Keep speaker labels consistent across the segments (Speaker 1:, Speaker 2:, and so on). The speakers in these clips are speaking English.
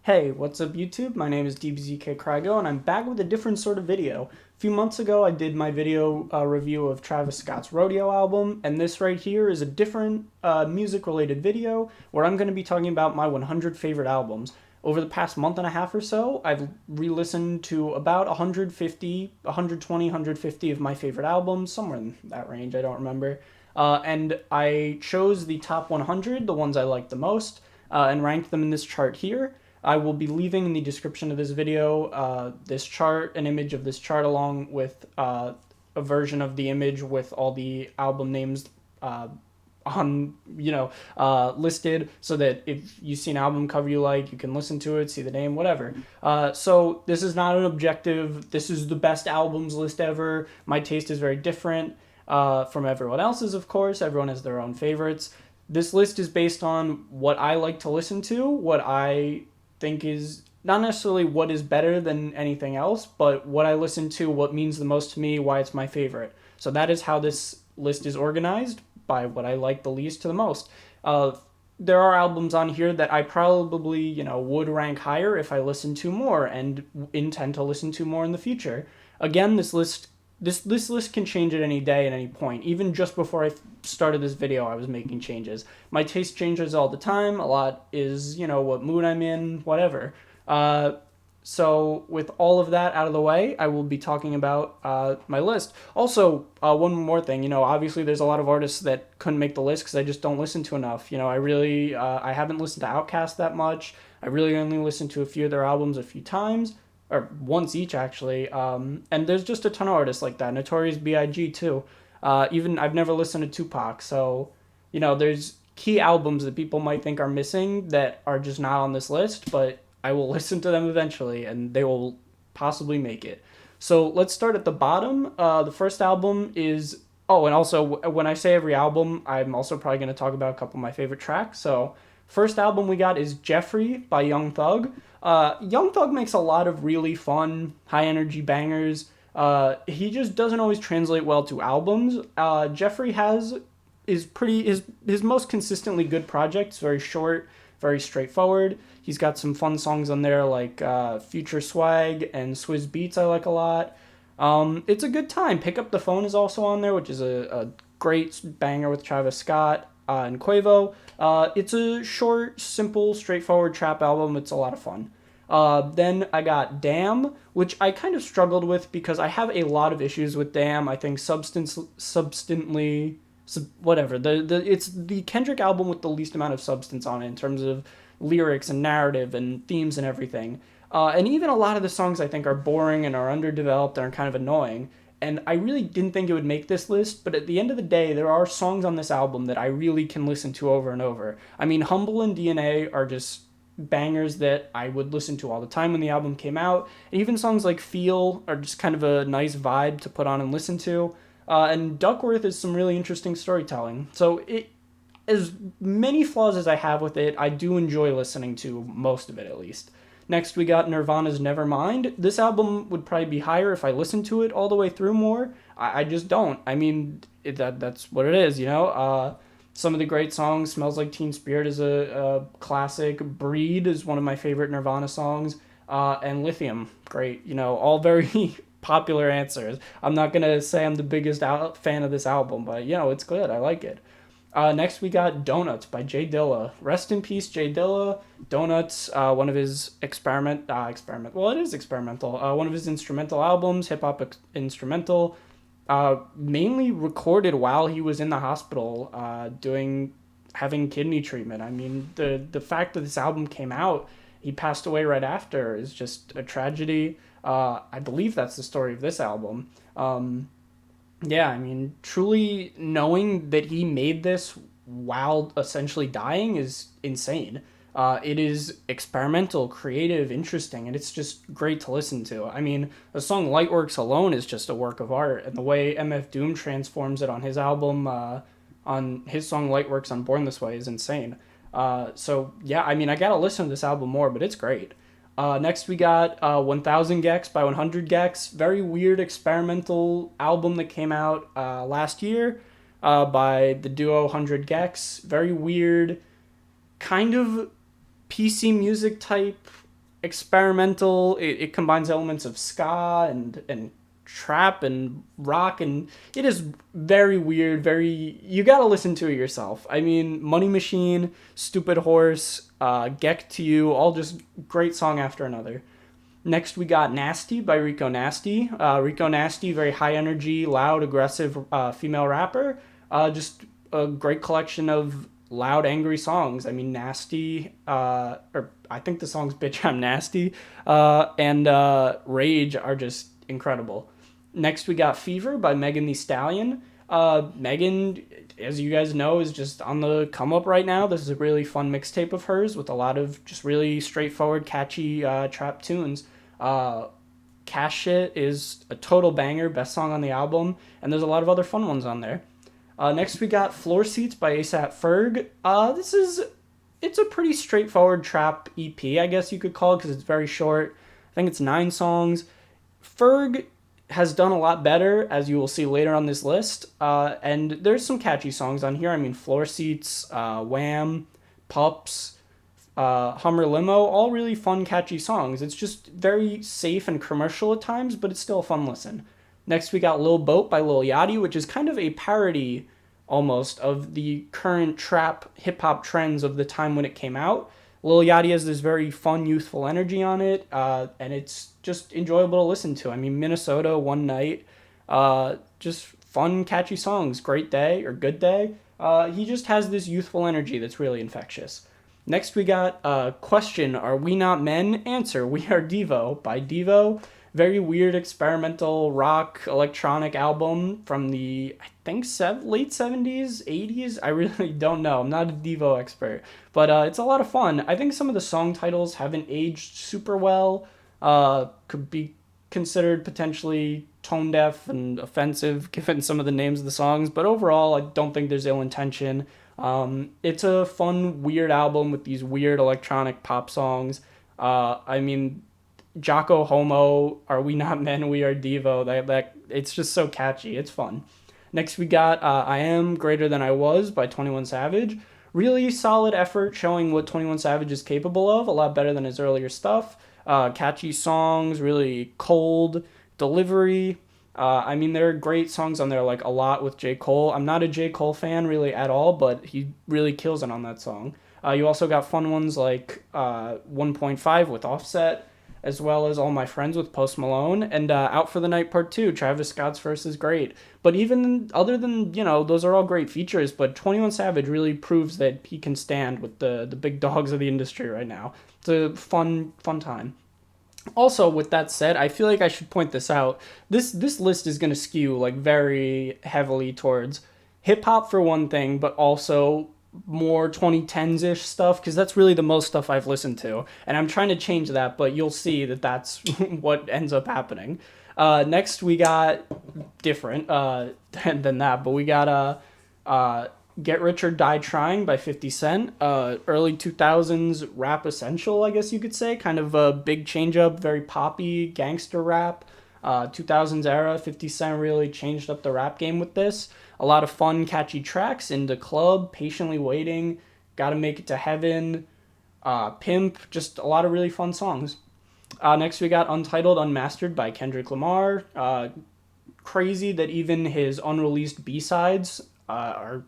Speaker 1: Hey, what's up YouTube? My name is DBZK and I'm back with a different sort of video. A few months ago I did my video review of Travis Scott's Rodeo album, and this right here is a different music related video where I'm going to be talking about my 100 favorite albums. Over the past month and a half or so, I've re-listened to about 150, 120, 150 of my favorite albums, somewhere in that range, I don't remember. And I chose the top 100, the ones I liked the most, and ranked them in this chart here. I will be leaving in the description of this video this chart, an image of this chart along with a version of the image with all the album names on, listed, so that if you see an album cover you like, you can listen to it, see the name, whatever. So this is not an objective, this is the best albums list ever. My taste is very different from everyone else's, of course. Everyone has their own favorites. This list is based on what I like to listen to, what I think is not necessarily what is better than anything else, but what I listen to, what means the most to me, why it's my favorite. So that is how this list is organized, by what I like the least to the most. There are albums on here that I probably, would rank higher if I listened to more and intend to listen to more in the future. Again, this list can change at any day at any point. Even just before I started this video, I was making changes. My taste changes all the time. A lot is, what mood I'm in, whatever. So with all of that out of the way, I will be talking about my list. Also, one more thing, obviously there's a lot of artists that couldn't make the list because I just don't listen to enough. I haven't listened to Outkast that much. I really only listened to a few of their albums a few times, or once each actually. And there's just a ton of artists like that. Notorious B.I.G. too. Even I've never listened to Tupac, so there's key albums that people might think are missing that are just not on this list, but I will listen to them eventually, and they will possibly make it. So let's start at the bottom. The first album is... Oh, and also, when I say every album, I'm also probably going to talk about a couple of my favorite tracks. So first album we got is Jeffrey by Young Thug. Young Thug makes a lot of really fun, high-energy bangers. He just doesn't always translate well to albums. Jeffrey is pretty... His most consistently good project. It's very short, very straightforward. He's got some fun songs on there like Future Swag and Swizz Beats I like a lot. It's a good time. Pick Up the Phone is also on there, which is a great banger with Travis Scott and Quavo. It's a short, simple, straightforward trap album. It's a lot of fun. Then I got Damn, which I kind of struggled with because I have a lot of issues with Damn. I think whatever. It's the Kendrick album with the least amount of substance on it in terms of lyrics and narrative and themes and everything. And even a lot of the songs I think are boring and are underdeveloped and are kind of annoying. And I really didn't think it would make this list, but at the end of the day, there are songs on this album that I really can listen to over and over. I mean, Humble and DNA are just bangers that I would listen to all the time when the album came out. And even songs like Feel are just kind of a nice vibe to put on and listen to. And Duckworth is some really interesting storytelling. So as many flaws as I have with it, I do enjoy listening to most of it at least. Next, we got Nirvana's Nevermind. This album would probably be higher if I listened to it all the way through more. I just don't. I mean, that's what it is, Some of the great songs, Smells Like Teen Spirit is a classic. Breed is one of my favorite Nirvana songs. And Lithium, great. All very popular answers. I'm not going to say I'm the biggest fan of this album, but, it's good. I like it. Next, we got Donuts by J Dilla. Rest in peace, J Dilla. Donuts, one of his well, it is experimental. One of his instrumental albums, hip-hop instrumental, mainly recorded while he was in the hospital having kidney treatment. I mean, the fact that this album came out, he passed away right after, is just a tragedy. I believe that's the story of this album. Yeah, I mean, truly knowing that he made this while essentially dying is insane. It is experimental, creative, interesting, and it's just great to listen to. I mean, the song Lightworks alone is just a work of art, and the way MF Doom transforms it on his album, on his song Lightworks on Born This Way is insane. So, yeah, I mean, I gotta listen to this album more, but it's great. Next we got 1000 Gex by 100 Gex. Very weird experimental album that came out last year by the duo 100 Gex. Very weird, kind of PC music type experimental. It combines elements of ska and trap and rock, and it is very weird. Very, you gotta listen to it yourself. I mean, Money Machine, Stupid Horse, Geck to You, all just great song after another. Next, we got Nasty by Rico Nasty. Rico Nasty, very high energy, loud, aggressive female rapper. Just a great collection of loud, angry songs. I mean, Nasty, or I think the songs Bitch, I'm Nasty, and Rage are just incredible. Next, we got Fever by Megan Thee Stallion. Megan, as you guys know, is just on the come up right now. This is a really fun mixtape of hers with a lot of just really straightforward, catchy trap tunes. Cash Shit is a total banger, best song on the album, and there's a lot of other fun ones on there. Next we got Floor Seats by ASAP Ferg. It's a pretty straightforward trap EP, I guess you could call it, because it's very short. I think it's 9 songs. Ferg has done a lot better, as you will see later on this list, and there's some catchy songs on here. I mean, Floor Seats, Wham, Pups, Hummer Limo, all really fun, catchy songs. It's just very safe and commercial at times, but it's still a fun listen. Next, we got Lil Boat by Lil Yachty, which is kind of a parody, almost, of the current trap hip-hop trends of the time when it came out. Lil Yachty has this very fun, youthful energy on it, and it's just enjoyable to listen to. I mean, Minnesota, One Night, just fun, catchy songs. Great Day, or Good Day. He just has this youthful energy that's really infectious. Next, we got Question, Are We Not Men? Answer, We Are Devo by Devo. Very weird experimental rock electronic album from the, I think, late 70s, 80s. I really don't know. I'm not a Devo expert. But it's a lot of fun. I think some of the song titles haven't aged super well. Could be considered potentially tone deaf and offensive given some of the names of the songs. But overall, I don't think there's ill intention. It's a fun, weird album with these weird electronic pop songs. I mean, Jocko Homo, Are We Not Men? We Are Devo. That it's just so catchy. It's fun. Next, we got I Am Greater Than I Was by 21 Savage. Really solid effort showing what 21 Savage is capable of. A lot better than his earlier stuff. Catchy songs, really cold delivery. I mean, there are great songs on there, like A Lot with J. Cole. I'm not a J. Cole fan really at all, but he really kills it on that song. You also got fun ones like 1.5 with Offset, as well as All My Friends with Post Malone, and Out for the Night Part 2, Travis Scott's verse is great. But even other than, those are all great features, but 21 Savage really proves that he can stand with the big dogs of the industry right now. It's a fun time. Also, with that said, I feel like I should point this out. This list is going to skew like very heavily towards hip-hop for one thing, but also more 2010s-ish stuff, because that's really the most stuff I've listened to, and I'm trying to change that, but you'll see that that's what ends up happening. Next we got different than that, but we got Get Rich or Die Trying by 50 Cent, early 2000s rap essential, I guess you could say, kind of a big change up, very poppy gangster rap. 2000s era, 50 Cent really changed up the rap game with this. A lot of fun, catchy tracks. In the Club, Patiently Waiting, Gotta Make It to Heaven, Pimp, just a lot of really fun songs. Next we got Untitled Unmastered by Kendrick Lamar. Crazy that even his unreleased B-sides are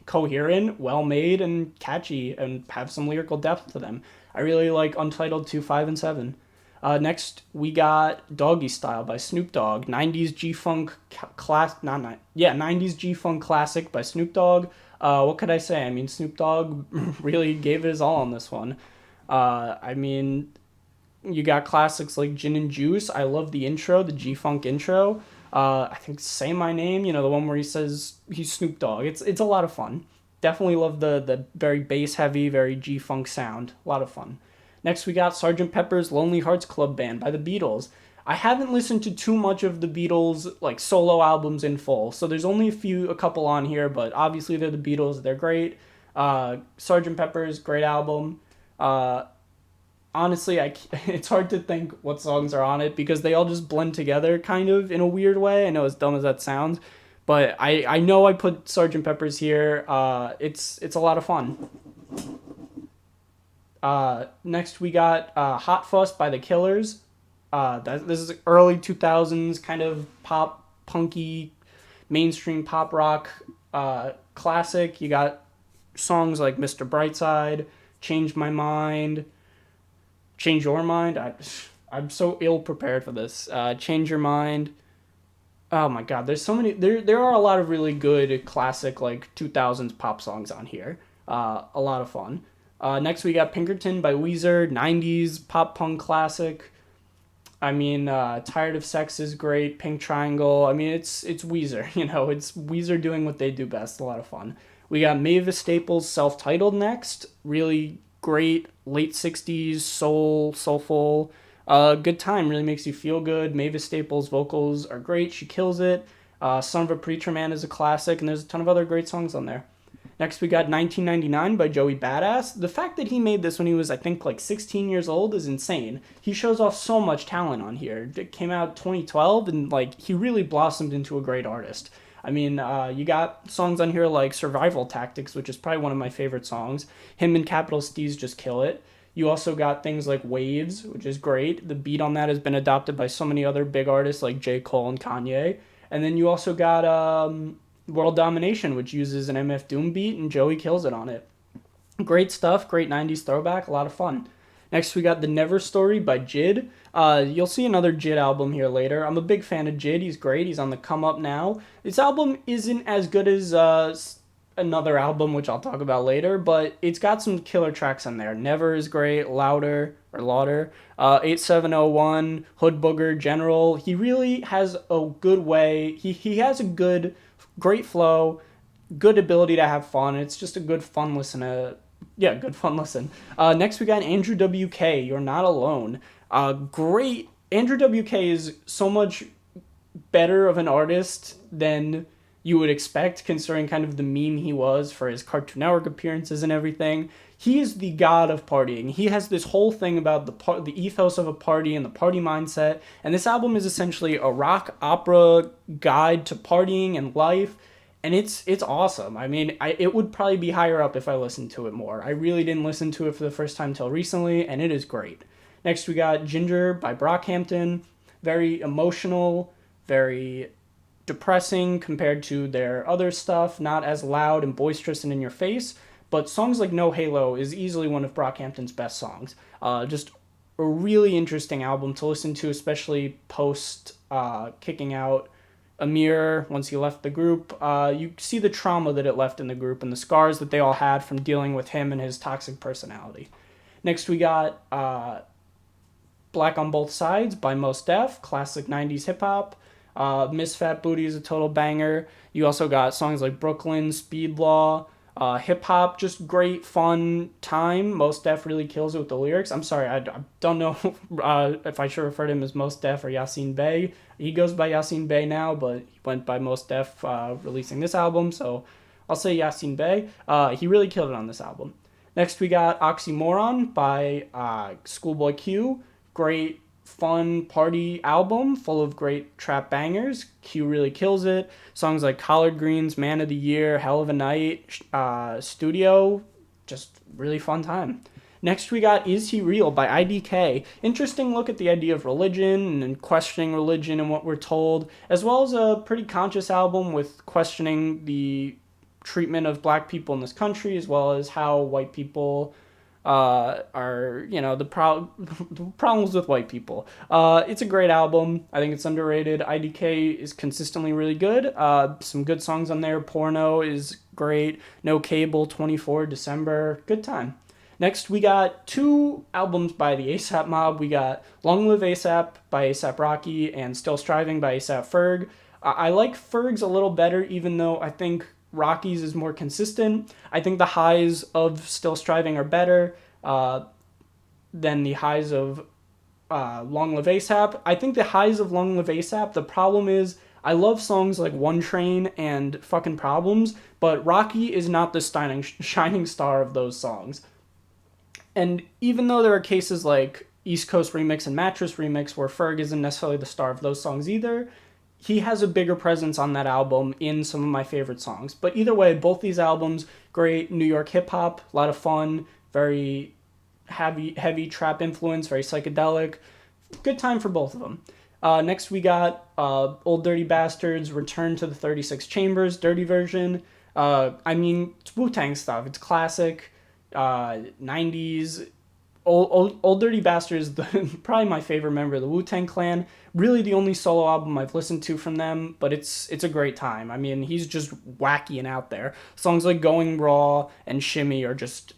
Speaker 1: coherent, well made, and catchy, and have some lyrical depth to them. I really like Untitled 2, 5, and 7. Next, we got Doggy Style by Snoop Dogg. 90s G-Funk 90s G-Funk classic by Snoop Dogg. What could I say? I mean, Snoop Dogg really gave it his all on this one. I mean, you got classics like Gin and Juice. I love the intro, the G-Funk intro. I think Say My Name, the one where he says he's Snoop Dogg. It's a lot of fun. Definitely love the very bass-heavy, very G-Funk sound. A lot of fun. Next, we got Sgt. Pepper's Lonely Hearts Club Band by the Beatles. I haven't listened to too much of the Beatles, like, solo albums in full, so there's only a couple on here, but obviously they're the Beatles, they're great. Sgt. Pepper's, great album. Honestly, it's hard to think what songs are on it, because they all just blend together, kind of, in a weird way. I know, as dumb as that sounds, but I know I put Sgt. Pepper's here. It's a lot of fun. Next we got Hot Fuss by The Killers. This is early 2000s kind of pop, punky, mainstream pop rock classic. You got songs like Mr. Brightside, Change My Mind, Change Your Mind. I'm so ill prepared for this. Change Your Mind. Oh my god, there's so many. There are a lot of really good classic like 2000s pop songs on here. A lot of fun. Next we got Pinkerton by Weezer, 90s pop punk classic. I mean, Tired of Sex is great. Pink Triangle. I mean, it's Weezer. You know, it's Weezer doing what they do best. A lot of fun. We got Mavis Staples' Self-Titled next. Really great late 60s soulful. Good time. Really makes you feel good. Mavis Staples' vocals are great. She kills it. Son of a Preacher Man is a classic, and there's a ton of other great songs on there. Next, we got 1999 by Joey Badass. The fact that he made this when he was, I think, like 16 years old is insane. He shows off so much talent on here. It came out 2012, and, like, he really blossomed into a great artist. I mean, you got songs on here like Survival Tactics, which is probably one of my favorite songs. Him and Capital Steez just kill it. You also got things like Waves, which is great. The beat on that has been adopted by so many other big artists like J. Cole and Kanye. And then you also got World Domination, which uses an MF Doom beat, and Joey kills it on it. Great stuff, great 90s throwback, a lot of fun. Next, we got The Never Story by JID. You'll see another JID album here later. I'm a big fan of JID. He's great. He's on the come up now. This album isn't as good as another album, which I'll talk about later, but it's got some killer tracks on there. Never is great. Louder. 8701, Hood Booger, General. He really has a good way. He has a great flow, good ability to have fun. It's just a good fun listen. Good fun listen. Next we got Andrew WK, You're Not Alone. Great. Andrew WK is so much better of an artist than you would expect, considering kind of the meme he was for his Cartoon Network appearances and everything. He is the god of partying. He has this whole thing about the ethos of a party and the party mindset, and this album is essentially a rock opera guide to partying and life, and it's awesome. I mean, it would probably be higher up if I listened to it more. I really didn't listen to it for the first time till recently, and it is great. Next, we got Ginger by Brockhampton. Very emotional, very depressing compared to their other stuff, not as loud and boisterous and in your face, but songs like No Halo is easily one of Brockhampton's best songs. Just a really interesting album to listen to, especially post kicking out Amir once he left the group. You see the trauma that it left in the group and the scars that they all had from dealing with him and his toxic personality. Next we got Black on Both Sides by Mos Def, classic 90s hip-hop. Miss Fat Booty is a total banger. You also got songs like Brooklyn, Speed Law, hip-hop, just great, fun time. Mos Def really kills it with the lyrics. I'm sorry, I don't know if I should refer to him as Mos Def or Yasin Bey. He goes by Yasin Bey now, but he went by Mos Def releasing this album, so I'll say Yasin Bey. He really killed it on this album. Next, we got Oxymoron by Schoolboy Q. Great, fun party album full of great trap bangers. Q really kills it. Songs like Collard Greens, Man of the Year, Hell of a Night, Studio, just really fun time. Next we got Is He Real by IDK. Interesting look at the idea of religion and questioning religion and what we're told, as well as a pretty conscious album with questioning the treatment of black people in this country, as well as how white people are, the problems with white people. It's a great album. I think it's underrated. IDK is consistently really good. Some good songs on there. Porno is great. No Cable, 24 December. Good time. Next, we got two albums by the ASAP Mob. We got Long Live ASAP by ASAP Rocky and Still Striving by ASAP Ferg. I like Ferg's a little better, even though I think Rocky's is more consistent. I think the highs of Still Striving are better than the highs of Long Live ASAP. I think the highs of Long Live ASAP, the problem is I love songs like One Train and Fucking Problems, but Rocky is not the shining star of those songs. And even though there are cases like East Coast Remix and Mattress Remix where Ferg isn't necessarily the star of those songs either, he has a bigger presence on that album in some of my favorite songs. But either way, both these albums, great New York hip-hop, a lot of fun, very heavy trap influence, very psychedelic. Good time for both of them. Next we got Old Dirty Bastards, Return to the 36 Chambers, dirty version. I mean, it's Wu-Tang stuff. It's classic, 90s. Old Dirty Bastards, probably my favorite member of the Wu-Tang Clan. Really the only solo album I've listened to from them, but it's a great time. I mean, he's just wacky and out there. Songs like Going Raw and Shimmy are just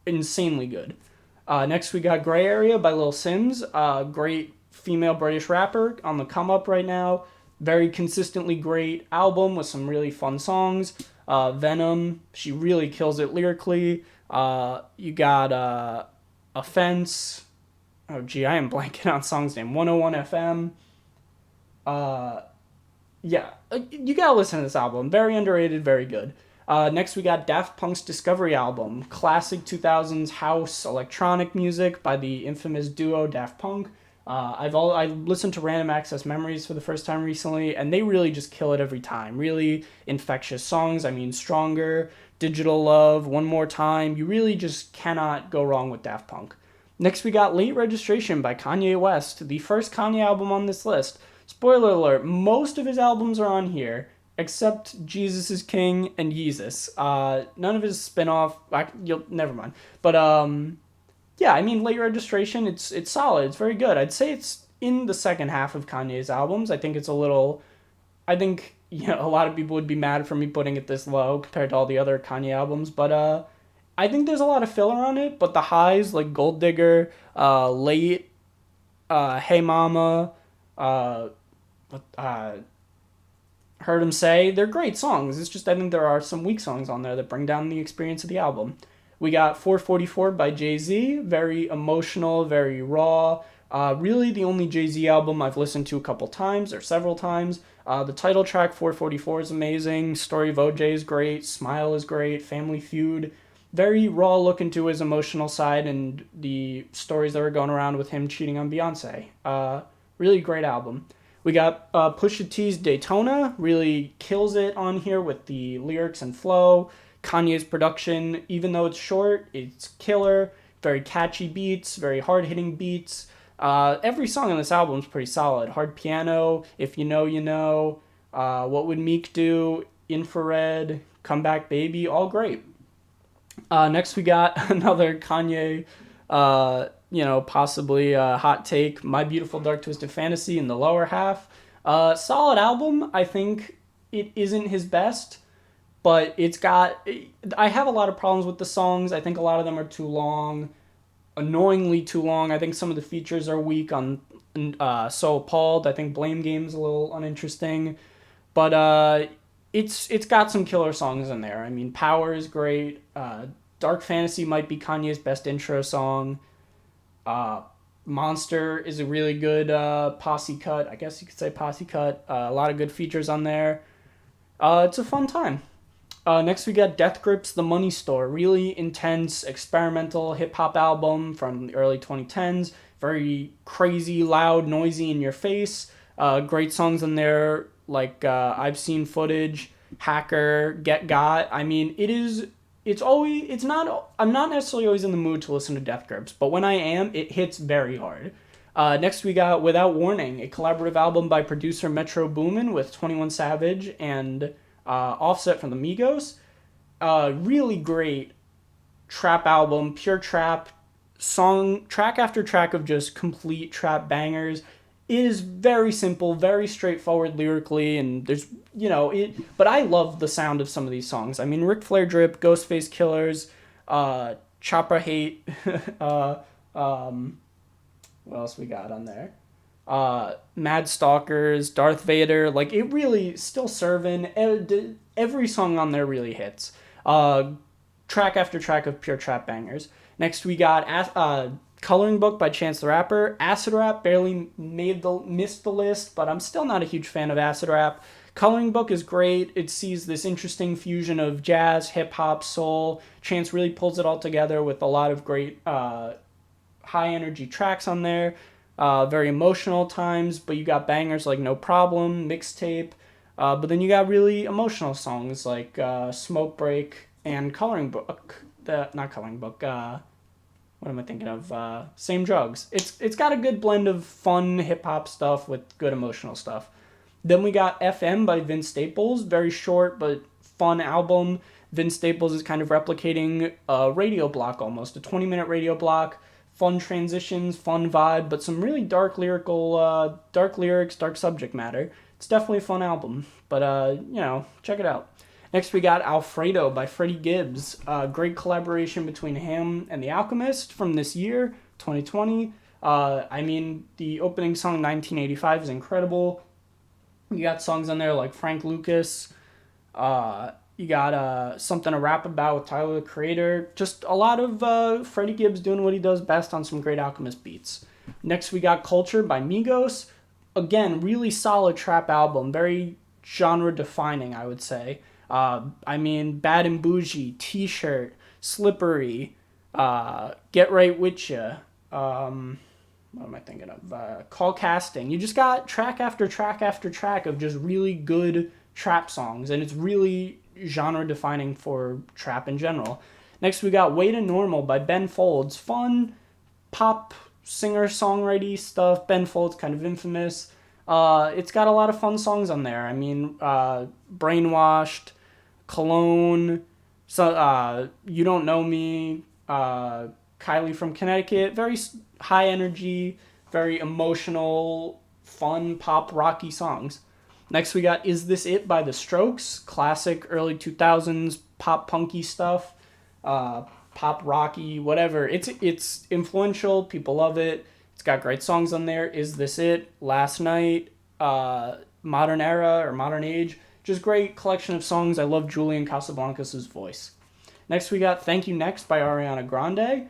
Speaker 1: insanely good. Next we got Gray Area by Lil Sims. Great female British rapper on the come up right now. Very consistently great album with some really fun songs. Venom, she really kills it lyrically. You got Offense. Oh gee, I am blanking on song's name. 101 FM. Yeah, you gotta listen to this album. Very underrated, very good. Next we got Daft Punk's Discovery album, classic 2000s house electronic music by the infamous duo Daft Punk. I listened to Random Access Memories for the first time recently, and they really just kill it every time. Really infectious songs. I mean, Stronger, Digital Love, One More Time. You really just cannot go wrong with Daft Punk. Next, we got Late Registration by Kanye West, the first Kanye album on this list. Spoiler alert, most of his albums are on here, except Jesus is King and Yeezus. None of his spin-off, never mind. But, yeah, I mean, Late Registration, it's solid. It's very good. I'd say it's in the second half of Kanye's albums. I think a lot of people would be mad for me putting it this low compared to all the other Kanye albums, but I think there's a lot of filler on it, but the highs, like Gold Digger, Late, Hey Mama, Heard 'Em Say, they're great songs. It's just I think there are some weak songs on there that bring down the experience of the album. We got 444 by Jay-Z, very emotional, very raw. Really the only Jay-Z album I've listened to a couple times or several times. The title track 444 is amazing. Story of OJ is great. Smile is great. Family Feud. Very raw look into his emotional side and the stories that were going around with him cheating on Beyonce. Really great album. We got Pusha T's Daytona. Really kills it on here with the lyrics and flow. Kanye's production, even though it's short, it's killer. Very catchy beats, very hard-hitting beats. Every song on this album is pretty solid. Hard Piano, If You Know, You Know, What Would Meek Do, Infrared, Come Back Baby, all great. Next we got another Kanye, possibly a hot take, My Beautiful Dark Twisted Fantasy in the lower half. Solid album. I think it isn't his best, but I have a lot of problems with the songs. I think a lot of them are too long, annoyingly too long. I think some of the features are weak on So Appalled. I think Blame Game's a little uninteresting, but it's got some killer songs in there. I mean, Power is great. Dark Fantasy might be Kanye's best intro song. Monster is a really good posse cut. I guess you could say posse cut. A lot of good features on there. It's a fun time. Next we got Death Grips The Money Store. Really intense experimental hip-hop album from the early 2010s. Very crazy, loud, noisy, in your face. Great songs in there like I've Seen Footage, Hacker, Get Got. I mean, I'm not necessarily always in the mood to listen to Death Grips, but when I am, it hits very hard. Next we got Without Warning, a collaborative album by producer Metro Boomin with 21 Savage and Offset from the Migos. Really great trap album, pure trap, track after track of just complete trap bangers. It is very simple, very straightforward lyrically, and but I love the sound of some of these songs. I mean, Ric Flair Drip, Ghostface Killers, Chopra Hate, what else we got on there? Mad Stalkers, Darth Vader, like it really still serving. Every song on there really hits. Track after track of pure trap bangers. Next we got Coloring Book by Chance the Rapper. Acid Rap barely missed the list, but I'm still not a huge fan of Acid Rap. Coloring Book is great. It sees this interesting fusion of jazz, hip hop, soul. Chance really pulls it all together with a lot of great high energy tracks on there. Very emotional times, but you got bangers like No Problem, Mixtape, but then you got really emotional songs like Smoke Break and Coloring Book. what am I thinking of? Same Drugs. It's got a good blend of fun hip hop stuff with good emotional stuff. Then we got FM by Vince Staples, very short but fun album. Vince Staples is kind of replicating a radio block almost, a 20-minute radio block. Fun transitions, fun vibe, but some really dark dark lyrics, dark subject matter. It's definitely a fun album, but check it out. Next, we got Alfredo by Freddie Gibbs. Great collaboration between him and The Alchemist from this year, 2020. The opening song, 1985, is incredible. You got songs on there like Frank Lucas. You got Something to Rap About with Tyler, the Creator. Just a lot of Freddie Gibbs doing what he does best on some great Alchemist beats. Next, we got Culture by Migos. Again, really solid trap album. Very genre-defining, I would say. Bad and Bougie, T-Shirt, Slippery, Get Right With Ya, what am I thinking of? Call Casting. You just got track after track after track of just really good trap songs, and it's really genre-defining for trap in general. Next, we got Way to Normal by Ben Folds. Fun, pop, singer-songwriting stuff. Ben Folds, kind of infamous. It's got a lot of fun songs on there. Brainwashed, Cologne, You Don't Know Me, Kylie from Connecticut. Very high energy, very emotional, fun, pop, rocky songs. Next, we got Is This It by The Strokes. Classic early 2000s pop punky stuff. Pop rocky, whatever. It's influential. People love it. It's got great songs on there. Is This It? Last Night. Modern Era or Modern Age. Just great collection of songs. I love Julian Casablancas' voice. Next, we got Thank You Next by Ariana Grande.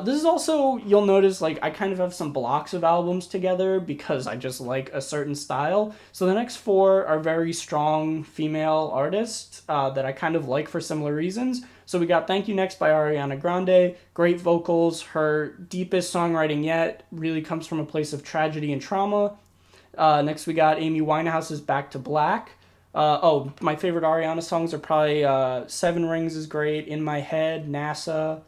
Speaker 1: This is also, you'll notice, I kind of have some blocks of albums together because I just like a certain style. So the next four are very strong female artists that I kind of like for similar reasons. So we got Thank You Next by Ariana Grande. Great vocals. Her deepest songwriting yet really comes from a place of tragedy and trauma. Next, we got Amy Winehouse's Back to Black. My favorite Ariana songs are probably Seven Rings is great, In My Head, NASA.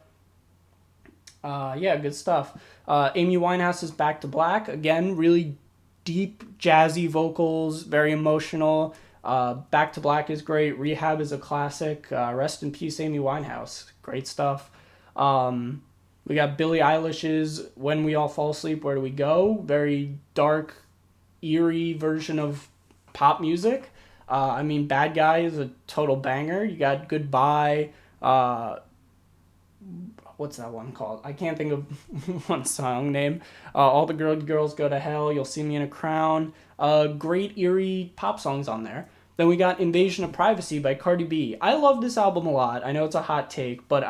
Speaker 1: Good stuff. Amy Winehouse's Back to Black. Again, really deep, jazzy vocals, very emotional. Back to Black is great. Rehab is a classic. Rest in peace, Amy Winehouse. Great stuff. We got Billie Eilish's When We All Fall Asleep, Where Do We Go? Very dark, eerie version of pop music. Bad Guy is a total banger. You got Goodbye. What's that one called? I can't think of one song name. All the Girls Go to Hell. You'll See Me in a Crown. Great eerie pop songs on there. Then we got Invasion of Privacy by Cardi B. I love this album a lot. I know it's a hot take, but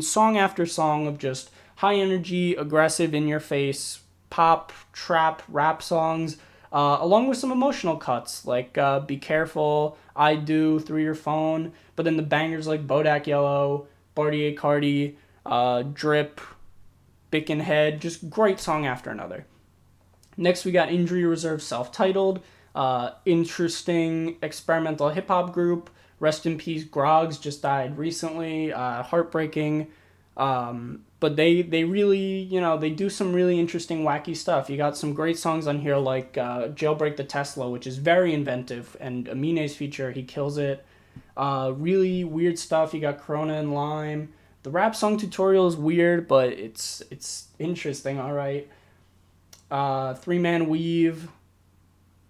Speaker 1: song after song of just high energy, aggressive, in your face, pop, trap, rap songs. Along with some emotional cuts like Be Careful, I Do, Through Your Phone, but then the bangers like Bodak Yellow, Bartier Cardi, Drip, Bicken Head, just great song after another. Next, we got Injury Reserve self-titled, interesting experimental hip-hop group. Rest in peace, Groggs just died recently, heartbreaking. But they really, they do some really interesting, wacky stuff. You got some great songs on here like Jailbreak the Tesla, which is very inventive, and Amine's feature, he kills it. Really weird stuff. You got Corona and Lime. The rap song Tutorial is weird, but it's interesting, all right. Three Man Weave.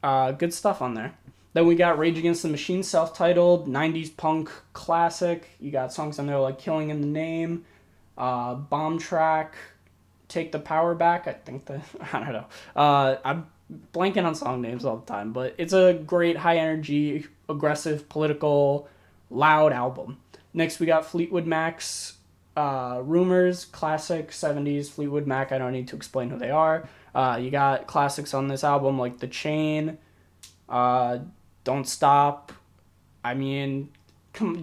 Speaker 1: Good stuff on there. Then we got Rage Against the Machine self-titled, 90s punk classic. You got songs on there like Killing in the Name. Bomb Track, Take the Power Back. I don't know. I'm blanking on song names all the time, but it's a great high energy, aggressive, political, loud album. Next, we got Fleetwood Mac's Rumors, classic 70s Fleetwood Mac. I don't need to explain who they are. You got classics on this album like The Chain, Don't Stop.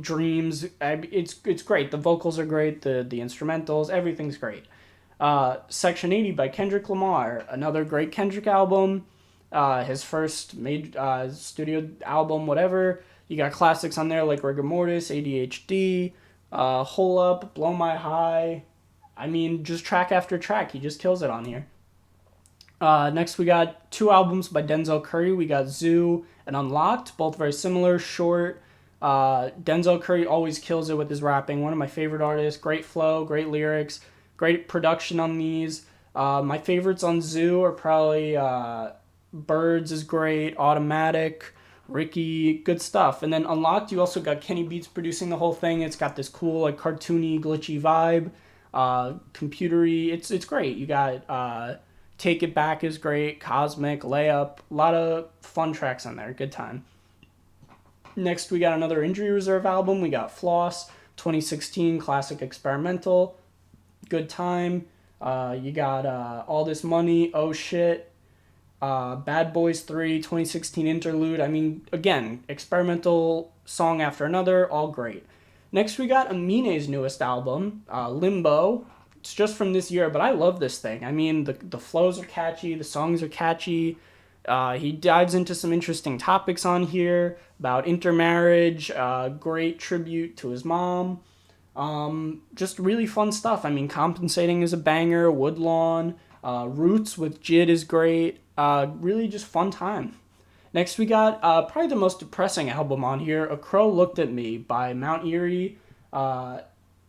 Speaker 1: Dreams. It's great. The vocals are great. The instrumentals, everything's great. Section 80 by Kendrick Lamar, another great Kendrick album. His first made studio album, whatever. You got classics on there like Rigor Mortis, ADHD, Hole Up, Blow My High. I mean, just track after track, he just kills it on here. Next, we got 2 albums by Denzel Curry. We got Zoo and Unlocked, both very similar, short. Denzel Curry always kills it with his rapping. One of my favorite artists. Great flow, great lyrics, great production on these. My favorites on Zoo are probably Birds is great, Automatic, Ricky, good stuff. And then Unlocked, you also got Kenny Beats producing the whole thing. It's got this cool, like, cartoony, glitchy vibe, computery. It's great. You got Take It Back is great, Cosmic, Layup, a lot of fun tracks on there. Good time. Next, we got another Injury Reserve album. We got Floss, 2016 classic experimental, good time. You got All This Money, Oh Shit, Bad Boys 3, 2016 interlude. I mean, again, experimental song after another, all great. Next, we got M.A.A.d's newest album, Limbo. It's just from this year, but I love this thing. I mean, the flows are catchy, the songs are catchy. He dives into some interesting topics on here about intermarriage, great tribute to his mom. Just really fun stuff. I mean, Compensating is a banger, Woodlawn, Roots with Jid is great. Really just fun time. Next, we got probably the most depressing album on here, A Crow Looked at Me by Mount Eerie.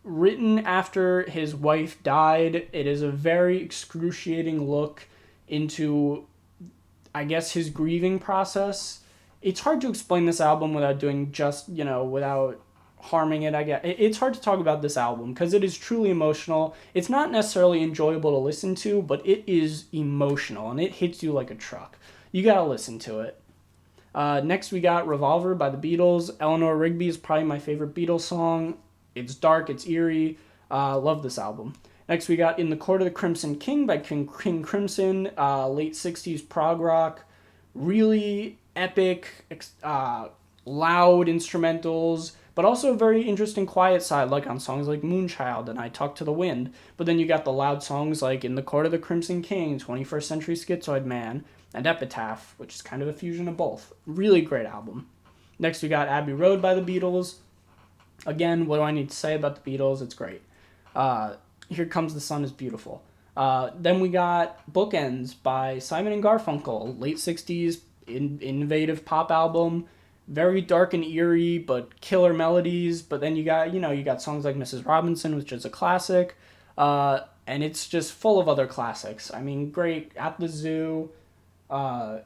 Speaker 1: Written after his wife died. It is a very excruciating look into, I guess, his grieving process. It's hard to explain this album without doing just, without harming it, I guess. It's hard to talk about this album because it is truly emotional. It's not necessarily enjoyable to listen to, but it is emotional and it hits you like a truck. You gotta listen to it. Next, we got Revolver by the Beatles. Eleanor Rigby is probably my favorite Beatles song. It's dark, it's eerie. Love this album. Next, we got In the Court of the Crimson King by King Crimson, late 60s prog rock. Really epic, loud instrumentals, but also a very interesting quiet side, like on songs like Moonchild and I Talk to the Wind. But then you got the loud songs like In the Court of the Crimson King, 21st Century Schizoid Man, and Epitaph, which is kind of a fusion of both. Really great album. Next, we got Abbey Road by the Beatles. Again, what do I need to say about the Beatles? It's great. Here Comes the Sun is beautiful. Then we got Bookends by Simon and Garfunkel, late 60s innovative pop album. Very dark and eerie, but killer melodies. But then you got songs like Mrs. Robinson, which is a classic. And it's just full of other classics. I mean, great. At the Zoo. Save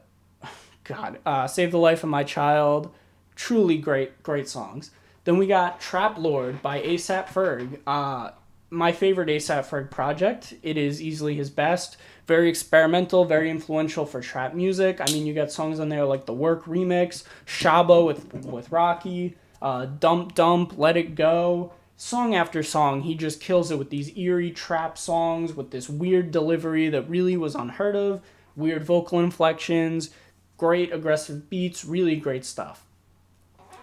Speaker 1: the Life of My Child. Truly great songs. Then we got Trap Lord by A$AP Ferg. My favorite A$AP Ferg project. It is easily his best. Very experimental, very influential for trap music. I mean, you got songs on there like the Work remix, Shabo with Rocky, Dump Dump, Let It Go. Song after song, he just kills it with these eerie trap songs with this weird delivery that really was unheard of. Weird vocal inflections, great aggressive beats, really great stuff.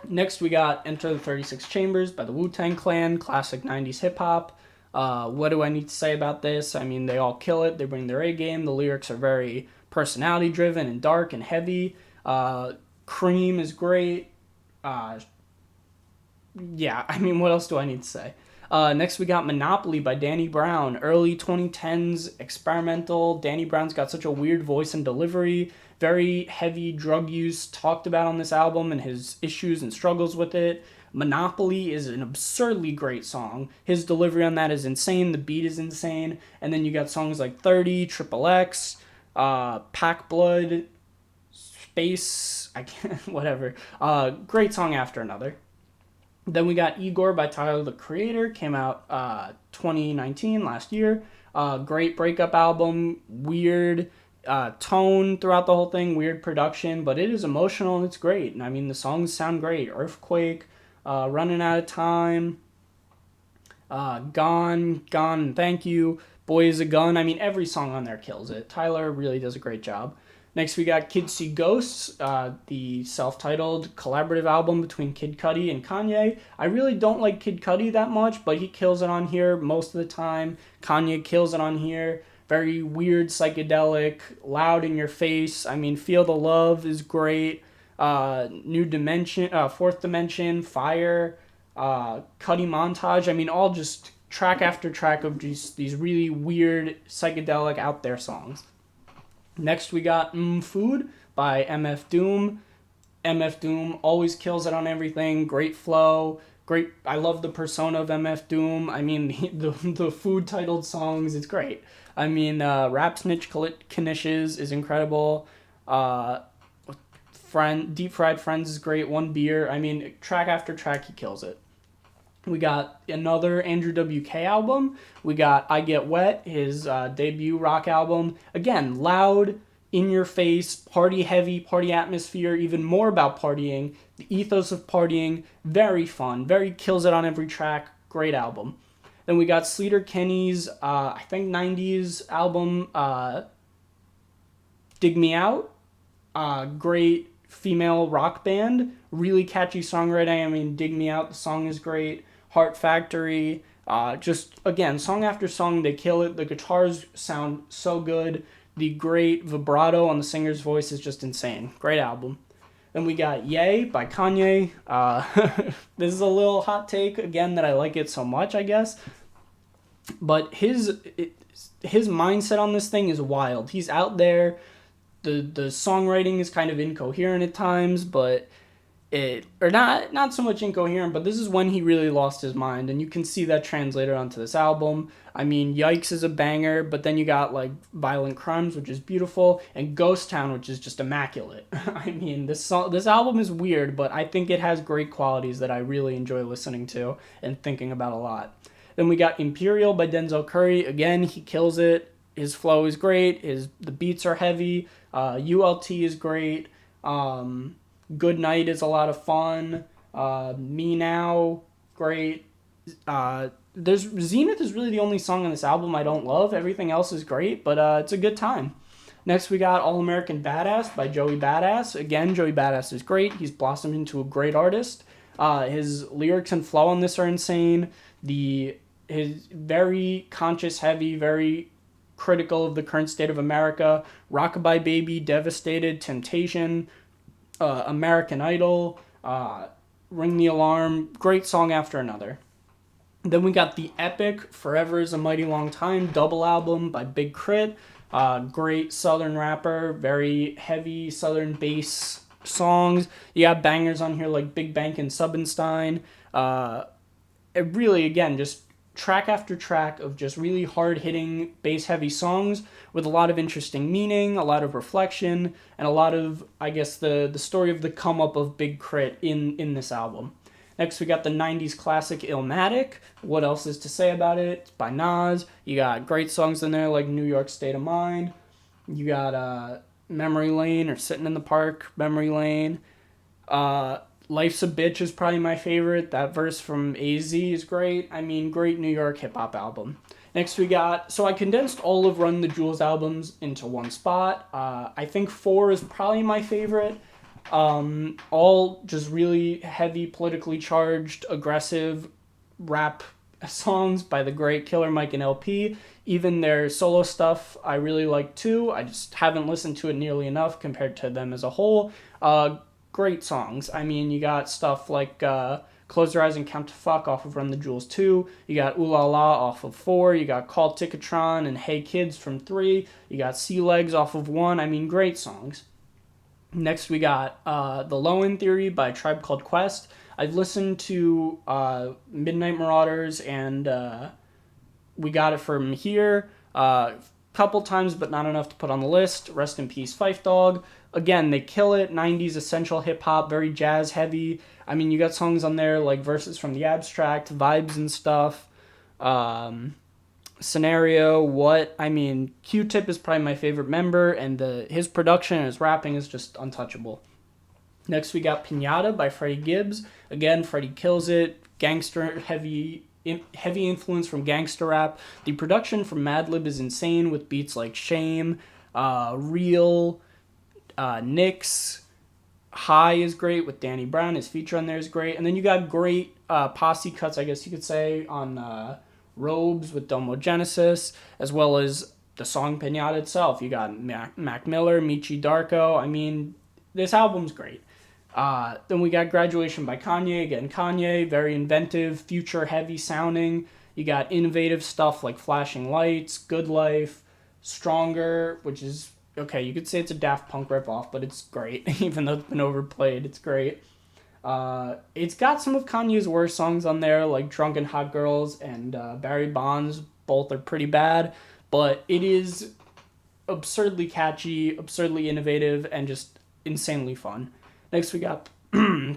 Speaker 1: Next, we got Enter the 36 Chambers by the Wu-Tang Clan, classic 90s hip-hop. What do I need to say about this? I mean, they all kill it. They bring their A game. The lyrics are very personality-driven and dark and heavy. Cream is great. What else do I need to say? Next, we got Monopoly by Danny Brown. Early 2010s experimental. Danny Brown's got such a weird voice and delivery. Very heavy drug use talked about on this album and his issues and struggles with it. Monopoly is an absurdly great song. His delivery on that is insane. The beat is insane. And then you got songs like 30, Triple X, Pack Blood, Space, whatever. Great song after another. Then we got Igor by Tyler, the Creator. Came out 2019, last year. Great breakup album. Weird tone throughout the whole thing. Weird production. But it is emotional and it's great. And I mean, the songs sound great. Earthquake, Running Out of Time, Gone, Thank You, Boy Is a Gun. I mean, every song on there kills it. Tyler really does a great job. Next, we got Kids See Ghosts, the self-titled collaborative album between Kid Cudi and Kanye. I really don't like Kid Cudi that much, but he kills it on here most of the time. Kanye kills it on here. Very weird, psychedelic, loud in your face. I mean, Feel the Love is great. New Dimension, Fourth Dimension, Fire, Cudi Montage. I mean, all just track after track of just these really weird, psychedelic, out there songs. Next, we got Food by M.A.A.d. M.A.A.d always kills it on everything. Great flow. Great. I love the persona of M.A.A.d. I mean, the food titled songs, it's great. I mean, Rap Snitch Knishes is incredible. Deep Fried Friends is great. One Beer. I mean, track after track, he kills it. We got another Andrew WK album. We got I Get Wet, his debut rock album. Again, loud, in your face, party heavy, party atmosphere, even more about partying. The ethos of partying, very fun, very kills it on every track. Great album. Then we got Sleater Kinney's, I think 90s album, Dig Me Out. Great female rock band. Really catchy songwriting. I mean, Dig Me Out, the song is great. Heart Factory. Just, again, song after song, they kill it. The guitars sound so good. The great vibrato on the singer's voice is just insane. Great album. Then we got Yay by Kanye. This is a little hot take, again, that I like it so much, I guess. But his mindset on this thing is wild. He's out there. The songwriting is kind of incoherent at times, but not so much incoherent, but this is when he really lost his mind, and you can see that translated onto this album. I mean, Yikes is a banger, but then you got like Violent Crimes, which is beautiful, and Ghost Town, which is just immaculate. I mean, this album is weird, but I think it has great qualities that I really enjoy listening to and thinking about a lot. Then we got Imperial by Denzel Curry. Again, he kills it. His flow is great. The beats are heavy. ULT is great. Good Night is a lot of fun. Me Now, great. Zenith is really the only song on this album I don't love. Everything else is great, but it's a good time. Next, we got All American Badass by Joey Badass. Again, Joey Badass is great. He's blossomed into a great artist. His lyrics and flow on this are insane. His very conscious, heavy, very critical of the current state of America. Rockabye Baby, Devastated, Temptation, American Idol, Ring the Alarm, great song after another. Then we got the epic Forever is a Mighty Long Time double album by Big Crit. Great southern rapper, very heavy southern bass songs. You got bangers on here like Big Bank and Subbenstein. It really, again, just track after track of just really hard-hitting, bass-heavy songs with a lot of interesting meaning, a lot of reflection, and a lot of, I guess, the story of the come-up of Big Crit in this album. Next, we got the 90s classic Illmatic. What else is to say about it? It's by Nas. You got great songs in there like New York State of Mind. You got Memory Lane or Sitting in the Park, Memory Lane. Life's a Bitch is probably my favorite. That verse from AZ is great. I mean, great New York hip-hop album. Next we got, so I condensed all of Run the Jewels albums into one spot. I think 4 is probably my favorite. All just really heavy, politically charged, aggressive rap songs by the great Killer Mike and LP. Even their solo stuff I really like too. I just haven't listened to it nearly enough compared to them as a whole. Great songs. I mean, you got stuff like Close Your Eyes and Count to Fuck off of Run the Jewels 2. You got Ooh La La off of 4. You got Call Ticketron and Hey Kids from 3. You got Sea Legs off of 1. I mean, great songs. Next, we got The Low End Theory by Tribe Called Quest. I've listened to Midnight Marauders and We Got It From Here a couple times, but not enough to put on the list. Rest in peace, Phife Dawg. Again, they kill it. 90s essential hip-hop, very jazz-heavy. I mean, you got songs on there like Verses from the Abstract, Vibes and stuff. Scenario, What? I mean, Q-Tip is probably my favorite member, and his production and his rapping is just untouchable. Next, we got Piñata by Freddie Gibbs. Again, Freddie kills it. Gangster, heavy influence from gangster rap. The production from Madlib is insane with beats like Shame, Real, Nyx. High is great with Danny Brown. His feature on there is great. And then you got great posse cuts, I guess you could say, on Robes with Domo Genesis, as well as the song Piñata itself. You got Mac Miller, Michi Darko. I mean, this album's great. Then we got Graduation by Kanye. Again, Kanye, very inventive, future-heavy sounding. You got innovative stuff like Flashing Lights, Good Life, Stronger, which is, okay, you could say it's a Daft Punk ripoff, but it's great. Even though it's been overplayed, it's great. It's got some of Kanye's worst songs on there, like Drunk and Hot Girls and Barry Bonds. Both are pretty bad, but it is absurdly catchy, absurdly innovative, and just insanely fun. Next, we got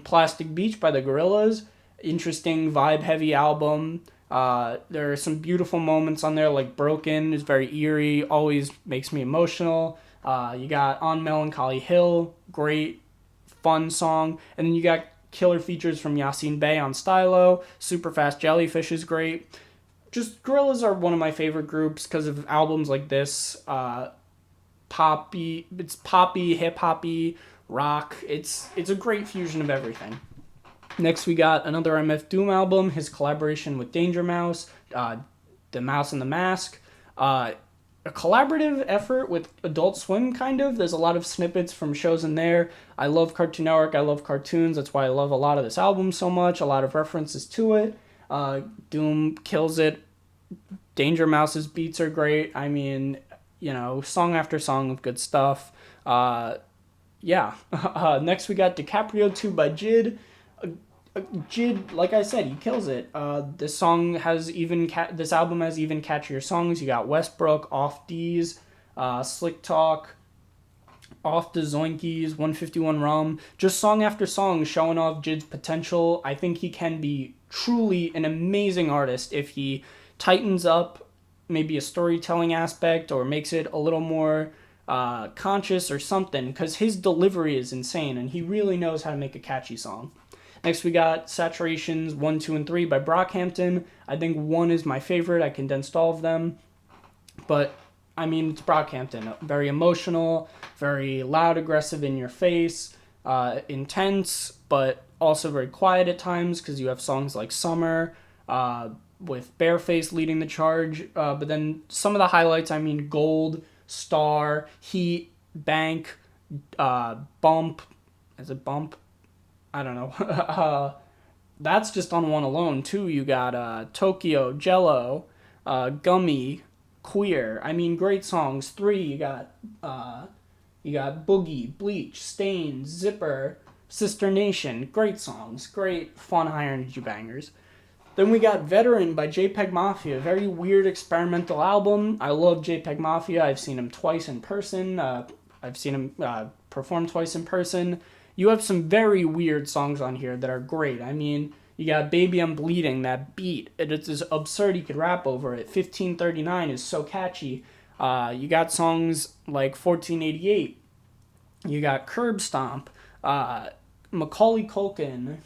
Speaker 1: Plastic Beach by the Gorillaz. Interesting, vibe-heavy album. There are some beautiful moments on there, like Broken is very eerie, always makes me emotional. You got On Melancholy Hill, great, fun song. And then you got killer features from Yasin Bey on Stylo. Superfast Jellyfish is great. Just Gorillaz are one of my favorite groups because of albums like this. Poppy, hip-hoppy, rock. It's a great fusion of everything. Next, we got another m.A.A.d album, his collaboration with Danger Mouse, The Mouse and the Mask. A collaborative effort with Adult Swim, kind of. There's a lot of snippets from shows in there. I love Cartoon Network. I love cartoons. That's why I love a lot of this album so much. A lot of references to it. Doom kills it. Danger Mouse's beats are great. I mean, song after song of good stuff. Yeah. Next, we got DiCaprio 2 by JID. JID, like I said, he kills it. This album has even catchier songs. You got Westbrook, Off D's, Slick Talk, Off the Zoinkies, 151 Rum. Just song after song showing off JID's potential. I think he can be truly an amazing artist if he tightens up maybe a storytelling aspect or makes it a little more conscious or something, because his delivery is insane and he really knows how to make a catchy song. Next, we got Saturations 1, 2, and 3 by Brockhampton. I think 1 is my favorite. I condensed all of them. But, I mean, it's Brockhampton. Very emotional, very loud, aggressive, in your face, intense, but also very quiet at times because you have songs like Summer, with Bareface leading the charge. But then some of the highlights, I mean, Gold, Star, Heat, Bank, Bump. Is it Bump? I don't know. That's just on one alone, too. You got Tokyo, Jello, Gummy, Queer. I mean, great songs. 3, you got Boogie, Bleach, Stains, Zipper, Sister Nation. Great songs. Great, fun, high energy bangers. Then we got Veteran by JPEGMAFIA. Very weird experimental album. I love JPEGMAFIA. I've seen him twice in person. I've seen him perform twice in person. You have some very weird songs on here that are great. I mean, you got Baby I'm Bleeding, that beat. It's just absurd he could rap over it. 1539 is so catchy. You got songs like 1488. You got Curb Stomp. Macaulay Culkin.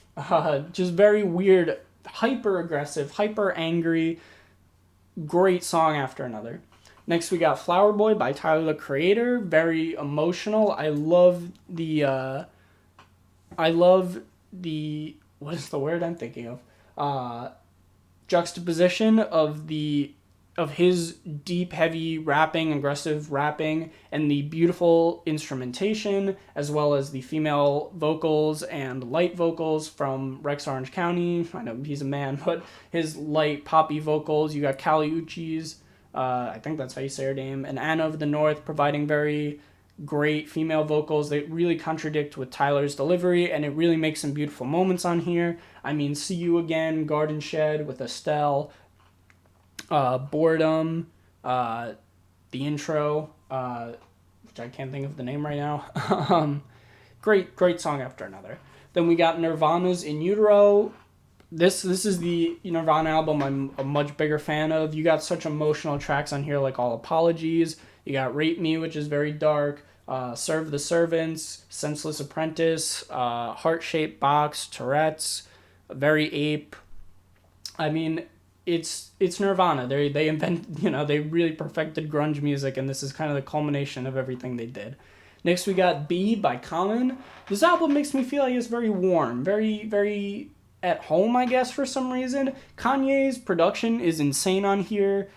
Speaker 1: Just very weird, hyper aggressive, hyper angry. Great song after another. Next, we got Flower Boy by Tyler, the Creator. Very emotional. I love the what is the word I'm thinking of? Juxtaposition of his deep, heavy rapping, aggressive rapping, and the beautiful instrumentation, as well as the female vocals and light vocals from Rex Orange County. I know he's a man, but his light, poppy vocals. You got Kali Uchis, I think that's how you say her name, and Anna of the North providing very great female vocals. They really contradict with Tyler's delivery, and it really makes some beautiful moments on here. I mean, See You Again, Garden Shed with Estelle, Boredom, the intro, which I can't think of the name right now. Great song after another. Then we got Nirvana's In Utero. This is the Nirvana album I'm a much bigger fan of. You got such emotional tracks on here, like All Apologies. You got Rape Me, which is very dark. Serve the Servants, Senseless Apprentice, Heart-Shaped Box, Tourette's, Very Ape. I mean, it's Nirvana. They they really perfected grunge music, and this is kind of the culmination of everything they did. Next, we got B by Common. This album makes me feel like it's very warm, very, very at home, I guess, for some reason. Kanye's production is insane on here.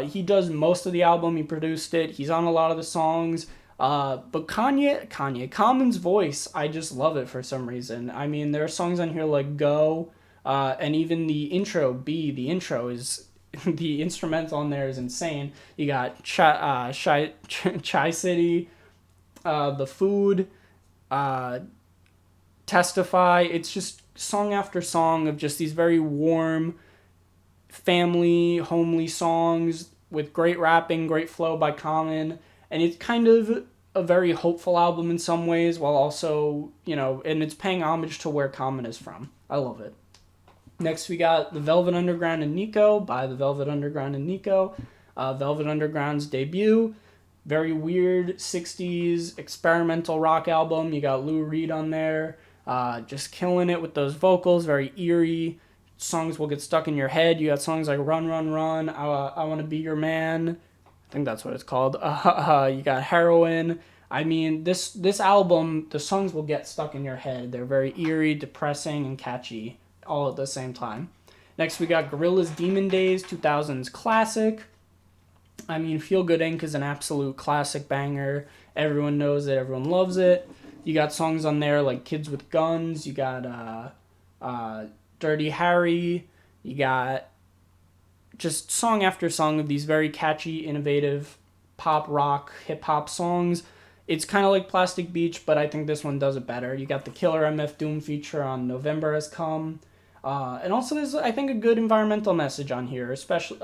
Speaker 1: He does most of the album. He produced it. He's on a lot of the songs. But Common's voice, I just love it for some reason. I mean, there are songs on here like Go, and even the intro, B, the intro is the instrumental on there is insane. You got Chai City, The Food, Testify. It's just song after song of just these very warm, family, homely songs with great rapping, great flow by Common, and it's kind of a very hopeful album in some ways, while also, and it's paying homage to where Common is from. I love it. Next, we got The Velvet Underground and Nico by The Velvet Underground and Nico. Velvet Underground's debut. Very weird 60s experimental rock album. You got Lou Reed on there. Just killing it with those vocals. Very eerie. Songs will get stuck in your head. You got songs like Run, Run, Run. I Want to Be Your Man. I think that's what it's called. You got Heroin. I mean, this album, the songs will get stuck in your head. They're very eerie, depressing, and catchy all at the same time. Next, we got Gorillaz Demon Days, 2000s classic. I mean, Feel Good Inc. is an absolute classic banger. Everyone knows it. Everyone loves it. You got songs on there like Kids with Guns. You got Dirty Harry. You got just song after song of these very catchy, innovative pop, rock, hip-hop songs. It's kind of like Plastic Beach, but I think this one does it better. You got the Killer MF Doom feature on November Has Come. And also there's, I think, a good environmental message on here, especially,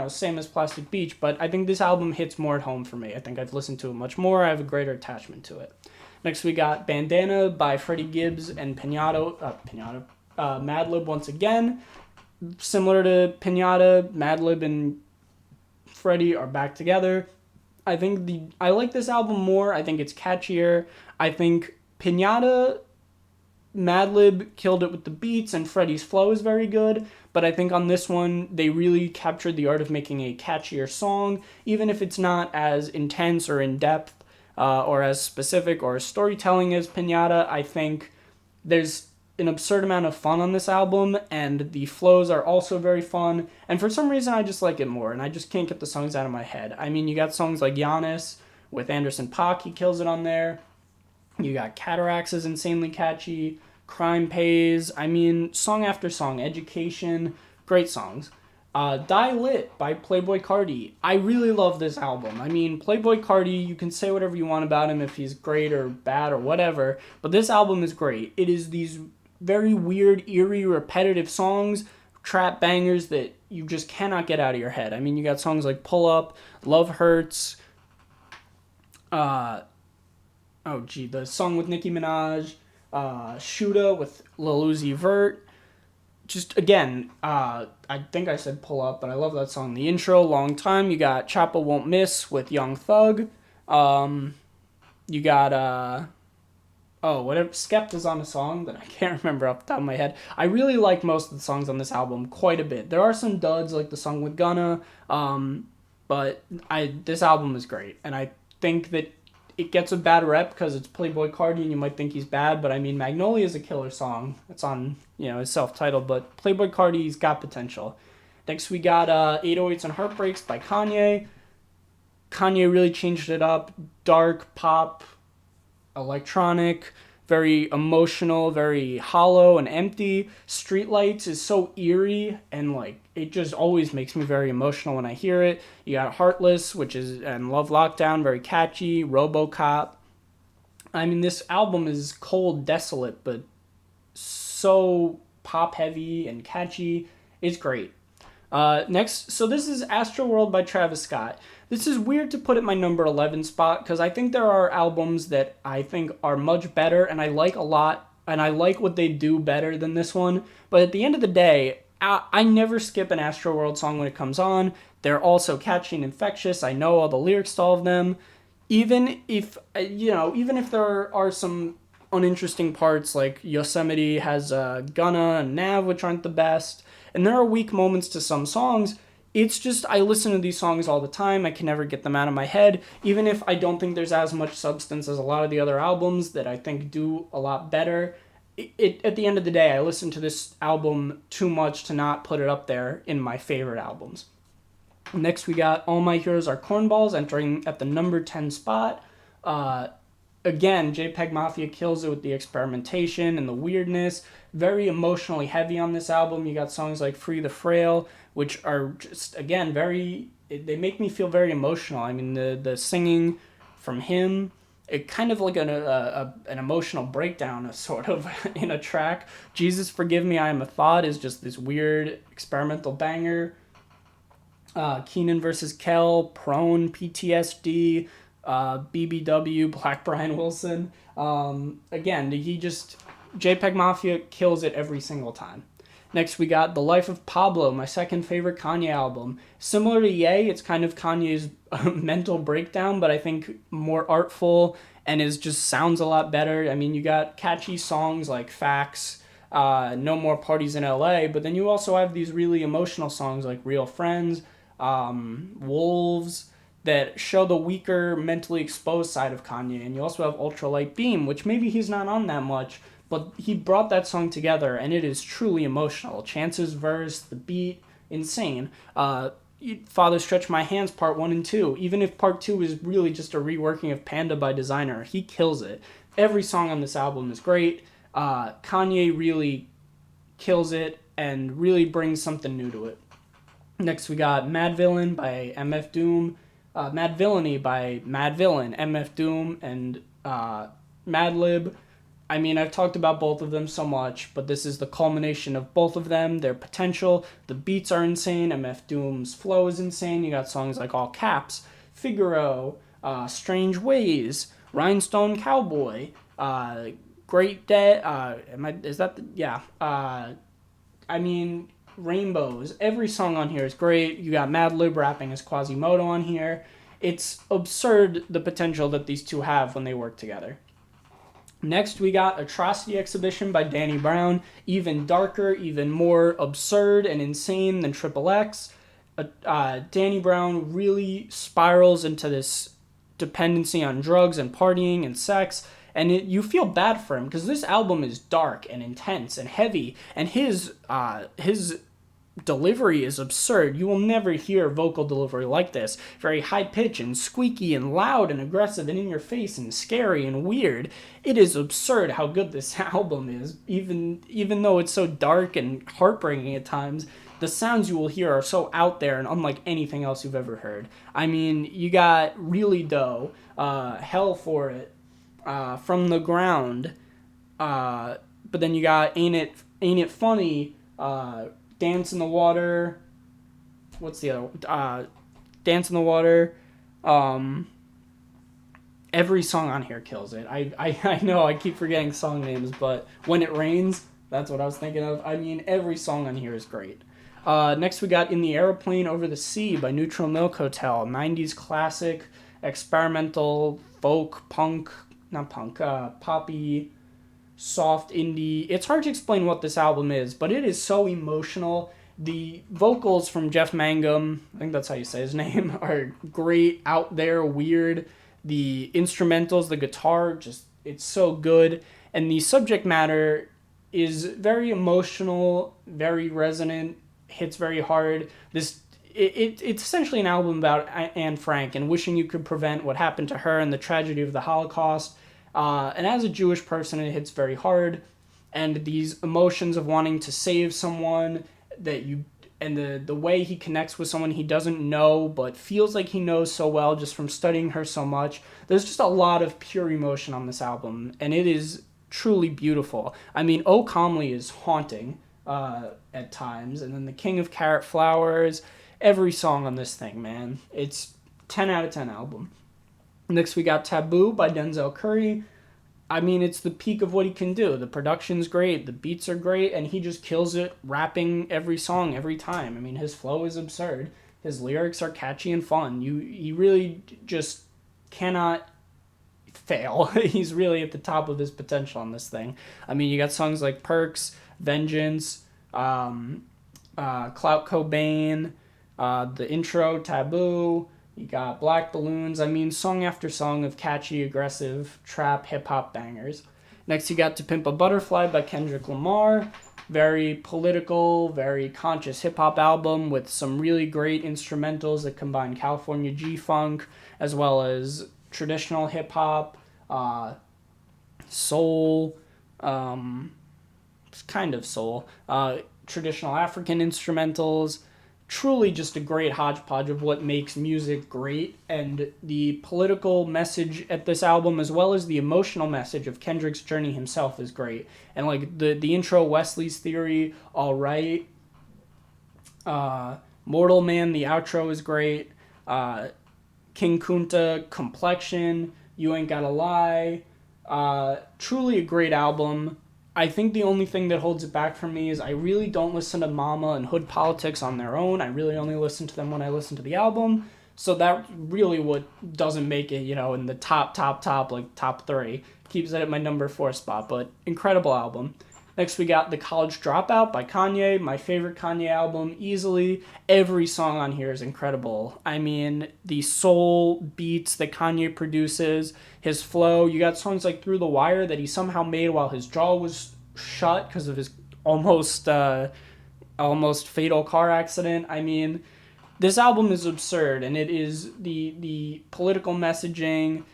Speaker 1: same as Plastic Beach, but I think this album hits more at home for me. I think I've listened to it much more. I have a greater attachment to it. Next, we got Bandana by Freddie Gibbs and Madlib once again. Similar to Piñata, Madlib and Freddie are back together. I like this album more. I think it's catchier. I think Piñata, Madlib killed it with the beats, and Freddie's flow is very good, but I think on this one, they really captured the art of making a catchier song, even if it's not as intense or in-depth, or as specific or as storytelling as Piñata. I think there's an absurd amount of fun on this album, and the flows are also very fun, and for some reason, I just like it more, and I just can't get the songs out of my head. I mean, you got songs like Giannis with Anderson .Paak, he kills it on there. You got Cataracts is insanely catchy. Crime Pays. I mean, song after song. Education. Great songs. Die Lit by Playboi Carti. I really love this album. I mean, Playboi Carti, you can say whatever you want about him, if he's great or bad or whatever, but this album is great. It is these very weird, eerie, repetitive songs, trap bangers that you just cannot get out of your head. I mean, you got songs like Pull Up, Love Hurts, the song with Nicki Minaj, Shoota with Lil Uzi Vert. Just, again, I think I said Pull Up, but I love that song. The intro, Long Time. You got Choppa Won't Miss with Young Thug. You got, Skepta's on a song that I can't remember off the top of my head. I really like most of the songs on this album quite a bit. There are some duds, like the song with Gunna, but this album is great, and I think that it gets a bad rep because it's Playboi Carti and you might think he's bad, but I mean, Magnolia is a killer song. It's on, it's self-titled, but Playboi Carti's got potential. Next, we got 808s and Heartbreaks by Kanye. Kanye really changed it up. Dark, pop, electronic, very emotional, very hollow and empty. Streetlights is so eerie and it just always makes me very emotional when I hear it. You got Heartless, and Love Lockdown, very catchy. RoboCop. I mean, this album is cold, desolate, but so pop heavy and catchy. It's great. Next, so this is Astroworld by Travis Scott. This is weird to put at my number 11 spot because I think there are albums that I think are much better and I like a lot, and I like what they do better than this one. But at the end of the day, I never skip an Astroworld song when it comes on. They're also catchy and infectious. I know all the lyrics to all of them. Even if there are some uninteresting parts, like Yosemite has Gunna and Nav, which aren't the best, and there are weak moments to some songs, it's just, I listen to these songs all the time. I can never get them out of my head, even if I don't think there's as much substance as a lot of the other albums that I think do a lot better. At the end of the day, I listen to this album too much to not put it up there in my favorite albums. Next, we got All My Heroes Are Cornballs entering at the number 10 spot. again, JPEGMAFIA kills it with the experimentation and the weirdness. Very emotionally heavy on this album. You got songs like Free the Frail, which are just, again, they make me feel very emotional. I mean, the singing from him, it kind of like an emotional breakdown, sort of, in a track. Jesus Forgive Me, I Am a Thought is just this weird experimental banger. Keenan versus Kel, Prone, PTSD, BBW, Black Brian Wilson. Again, JPEGMAFIA kills it every single time. Next, we got The Life of Pablo, my second favorite Kanye album. Similar to Ye, it's kind of Kanye's mental breakdown, but I think more artful and sounds a lot better. I mean, you got catchy songs like Facts, No More Parties in LA, but then you also have these really emotional songs like Real Friends, Wolves, that show the weaker, mentally exposed side of Kanye. And you also have Ultralight Beam, which maybe he's not on that much, but he brought that song together, and it is truly emotional. Chance's verse, the beat, insane. Father Stretch My Hands, Part 1 and 2. Even if Part 2 is really just a reworking of Panda by Designer, he kills it. Every song on this album is great. Kanye really kills it and really brings something new to it. Next, we got Madvillain by MF Doom, Madvillainy by Madvillain, MF Doom, and Madlib. I mean, I've talked about both of them so much, but this is the culmination of both of them, their potential. The beats are insane. MF Doom's flow is insane. You got songs like All Caps, Figaro, Strange Ways, Rhinestone Cowboy, Great Day. Rainbows. Every song on here is great. You got Madlib rapping as Quasimodo on here. It's absurd the potential that these two have when they work together. Next, we got Atrocity Exhibition by Danny Brown. Even darker, even more absurd and insane than XXX. Danny Brown really spirals into this dependency on drugs and partying and sex. And you feel bad for him because this album is dark and intense and heavy. And his delivery is absurd. You will never hear vocal delivery like this. Very high pitch and squeaky and loud and aggressive and in your face and scary and weird. It is absurd how good this album is. Even though it's so dark and heartbreaking at times, the sounds you will hear are so out there and unlike anything else you've ever heard. I mean, you got Really Dough, Hell for It, From the Ground, but then you got Ain't It Funny, Dance in the Water. What's the other? Dance in the Water. Every song on here kills it. I know I keep forgetting song names, but When It Rains, that's what I was thinking of. I mean, every song on here is great. Next we got In the Aeroplane Over the Sea by Neutral Milk Hotel. 90s classic, experimental, folk, poppy, soft indie. It's hard to explain what this album is, but it is so emotional. The vocals from Jeff Mangum, I think that's how you say his name, are great, out there, weird. The instrumentals, the guitar, it's so good. And the subject matter is very emotional, very resonant, hits very hard. It's essentially an album about Anne Frank and wishing you could prevent what happened to her and the tragedy of the Holocaust. And as a Jewish person, it hits very hard. And these emotions of wanting to save someone and the way he connects with someone he doesn't know but feels like he knows so well just from studying her so much. There's just a lot of pure emotion on this album, and it is truly beautiful. I mean, Oh Calmly is haunting at times, and then The King of Carrot Flowers, every song on this thing, man. It's 10 out of 10 album. Next, we got Taboo by Denzel Curry. I mean, it's the peak of what he can do. The production's great, the beats are great, and he just kills it rapping every song every time. I mean, his flow is absurd. His lyrics are catchy and fun. He really just cannot fail. He's really at the top of his potential on this thing. I mean, you got songs like Perks, Vengeance, Clout Cobain, the intro, Taboo. You got Black Balloons. I mean, song after song of catchy, aggressive, trap, hip-hop bangers. Next, you got To Pimp a Butterfly by Kendrick Lamar. Very political, very conscious hip-hop album with some really great instrumentals that combine California G-Funk as well as traditional hip-hop. soul, kind of soul, traditional African instrumentals. Truly just a great hodgepodge of what makes music great, and the political message at this album, as well as the emotional message of Kendrick's journey himself, is great. And like the intro, Wesley's Theory, All Right, Mortal Man, the outro is great. King Kunta, Complexion, You Ain't Gotta Lie. Truly a great album. I think the only thing that holds it back for me is I really don't listen to Mama and Hood Politics on their own. I really only listen to them when I listen to the album. So that really what doesn't make it, in the top 3. Keeps it at my number 4 spot, but incredible album. Next we got The College Dropout by Kanye, my favorite Kanye album, easily. Every song on here is incredible. I mean, the soul beats that Kanye produces, his flow. You got songs like Through the Wire that he somehow made while his jaw was shut because of his almost fatal car accident. I mean, this album is absurd, and it is the political messaging,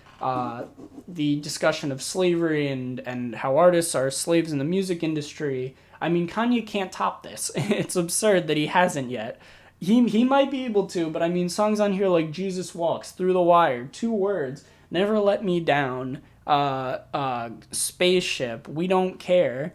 Speaker 1: the discussion of slavery and how artists are slaves in the music industry. I mean, Kanye can't top this. It's absurd that he hasn't yet. He might be able to, but I mean, songs on here like Jesus Walks, Through the Wire, 2 Words, Never Let Me Down, Spaceship, We Don't Care.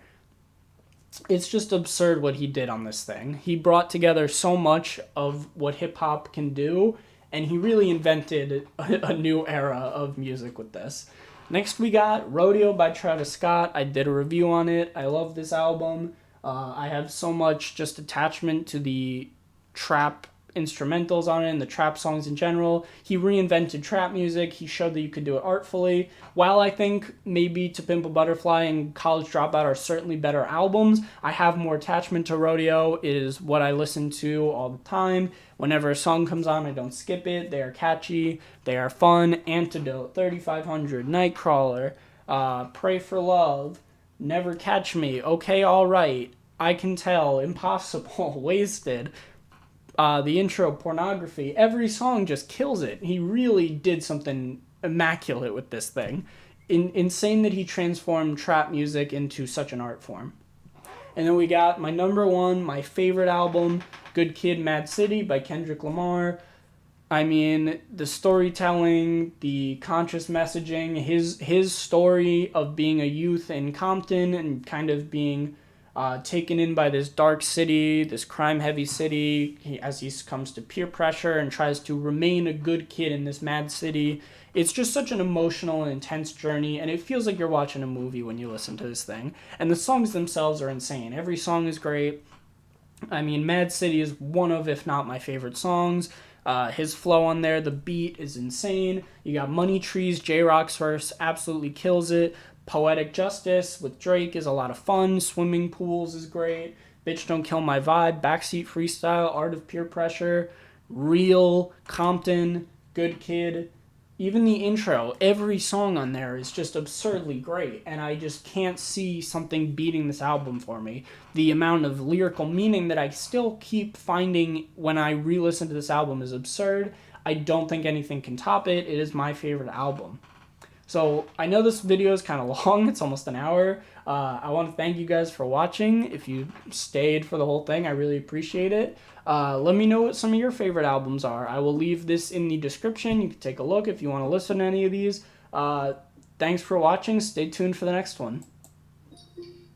Speaker 1: It's just absurd what he did on this thing. He brought together so much of what hip-hop can do, and he really invented a new era of music with this. Next we got Rodeo by Travis Scott. I did a review on it. I love this album. I have so much just attachment to the trap instrumentals on it and the trap songs in general. He reinvented trap music. He showed that you could do it artfully. While I think maybe To Pimp a Butterfly and College Dropout are certainly better albums, I have more attachment to Rodeo. It is what I listen to all the time. Whenever a song comes on, I don't skip it. They are catchy. They are fun. Antidote, 3500, Nightcrawler, Pray for Love, Never Catch Me, Okay Alright, I Can Tell, Impossible, Wasted. The intro, Pornography, every song just kills it. He really did something immaculate with this thing. Insane that he transformed trap music into such an art form. And then we got my number 1, my favorite album, Good Kid, Mad City by Kendrick Lamar. I mean, the storytelling, the conscious messaging, his story of being a youth in Compton and kind of being taken in by this dark city, this crime-heavy city, as he succumbs to peer pressure and tries to remain a good kid in this mad city. It's just such an emotional and intense journey, and it feels like you're watching a movie when you listen to this thing. And the songs themselves are insane. Every song is great. I mean, Mad City is one of, if not my favorite songs. His flow on there, the beat is insane. You got Money Trees, J-Rock's verse absolutely kills it. Poetic Justice with Drake is a lot of fun. Swimming Pools is great. Bitch Don't Kill My Vibe, Backseat Freestyle, Art of Peer Pressure, Real, Compton, Good Kid. Even the intro, every song on there is just absurdly great, and I just can't see something beating this album for me. The amount of lyrical meaning that I still keep finding when I re-listen to this album is absurd. I don't think anything can top it. It is my favorite album. So I know this video is kind of long. It's almost an hour. I want to thank you guys for watching. If you stayed for the whole thing, I really appreciate it. Let me know what some of your favorite albums are. I will leave this in the description. You can take a look if you want to listen to any of these. Thanks for watching. Stay tuned for the next one.